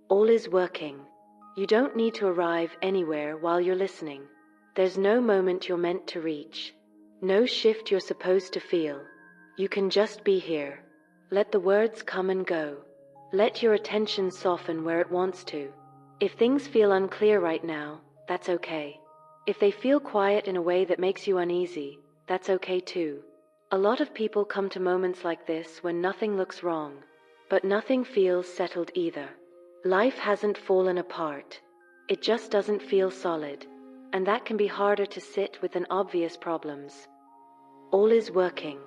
All is working. You don't need to arrive anywhere while you're listening. There's no moment you're meant to reach. No shift you're supposed to feel. You can just be here. Let the words come and go. Let your attention soften where it wants to. If things feel unclear right now, that's okay. If they feel quiet in a way that makes you uneasy, that's okay too. A lot of people come to moments like this when nothing looks wrong, but nothing feels settled either. Life hasn't fallen apart. It just doesn't feel solid, and that can be harder to sit with than obvious problems. All is working.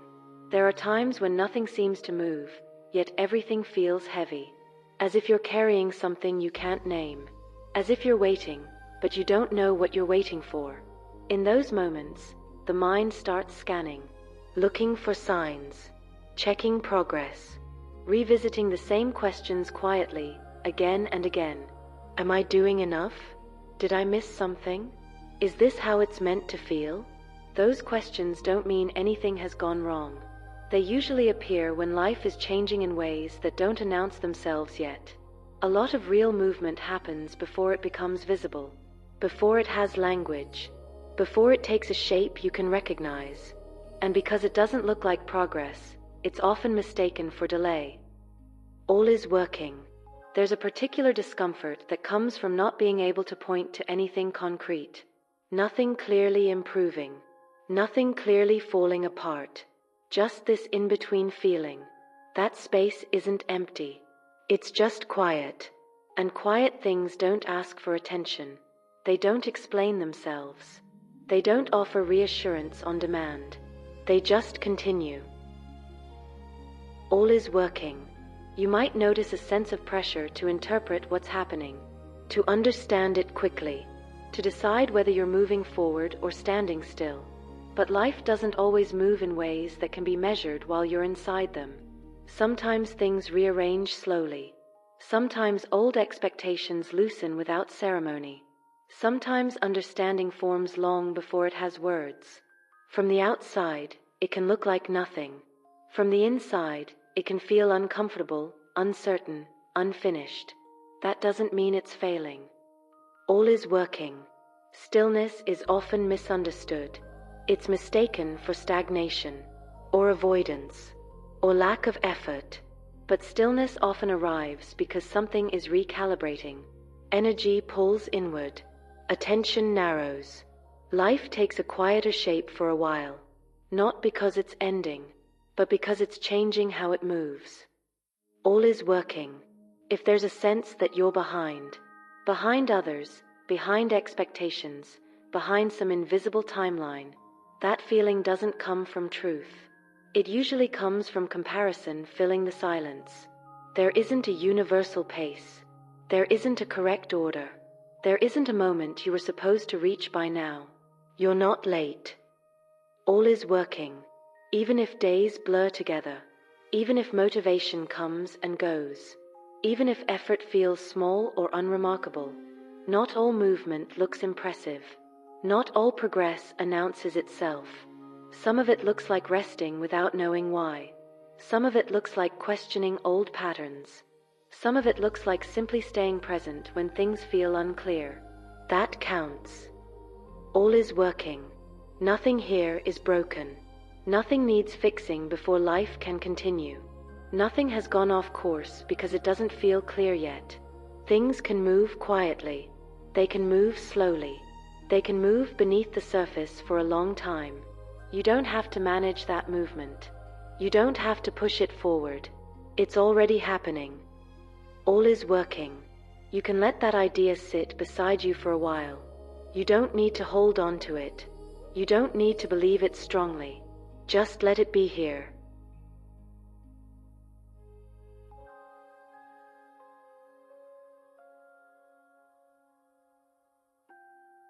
There are times when nothing seems to move, yet everything feels heavy, as if you're carrying something you can't name, as if you're waiting, but you don't know what you're waiting for. In those moments, the mind starts scanning, looking for signs, checking progress, revisiting the same questions quietly, again and again. Am I doing enough? Did I miss something? Is this how it's meant to feel? Those questions don't mean anything has gone wrong. They usually appear when life is changing in ways that don't announce themselves yet. A lot of real movement happens before it becomes visible, before it has language, before it takes a shape you can recognize. And because it doesn't look like progress, it's often mistaken for delay. All is working. There's a particular discomfort that comes from not being able to point to anything concrete. Nothing clearly improving. Nothing clearly falling apart. Just this in-between feeling. That space isn't empty. It's just quiet. And quiet things don't ask for attention. They don't explain themselves. They don't offer reassurance on demand. They just continue. All is working. You might notice a sense of pressure to interpret what's happening, to understand it quickly, to decide whether you're moving forward or standing still. But life doesn't always move in ways that can be measured while you're inside them. Sometimes things rearrange slowly. Sometimes old expectations loosen without ceremony. Sometimes understanding forms long before it has words. From the outside, it can look like nothing. From the inside, it can feel uncomfortable, uncertain, unfinished. That doesn't mean it's failing. All is working. Stillness is often misunderstood. It's mistaken for stagnation, or avoidance, or lack of effort. But stillness often arrives because something is recalibrating. Energy pulls inward. Attention narrows. Life takes a quieter shape for a while. Not because it's ending, but because it's changing how it moves. All is working. If there's a sense that you're behind others, behind expectations, behind some invisible timeline, that feeling doesn't come from truth. It usually comes from comparison filling the silence. There isn't a universal pace. There isn't a correct order. There isn't a moment you were supposed to reach by now. You're not late. All is working. Even if days blur together, even if motivation comes and goes, even if effort feels small or unremarkable, not all movement looks impressive. Not all progress announces itself. Some of it looks like resting without knowing why. Some of it looks like questioning old patterns. Some of it looks like simply staying present when things feel unclear. That counts. All is working. Nothing here is broken. Nothing needs fixing before life can continue. Nothing has gone off course because it doesn't feel clear yet. Things can move quietly. They can move slowly. They can move beneath the surface for a long time. You don't have to manage that movement. You don't have to push it forward. It's already happening. All is working. You can let that idea sit beside you for a while. You don't need to hold on to it. You don't need to believe it strongly. Just let it be here.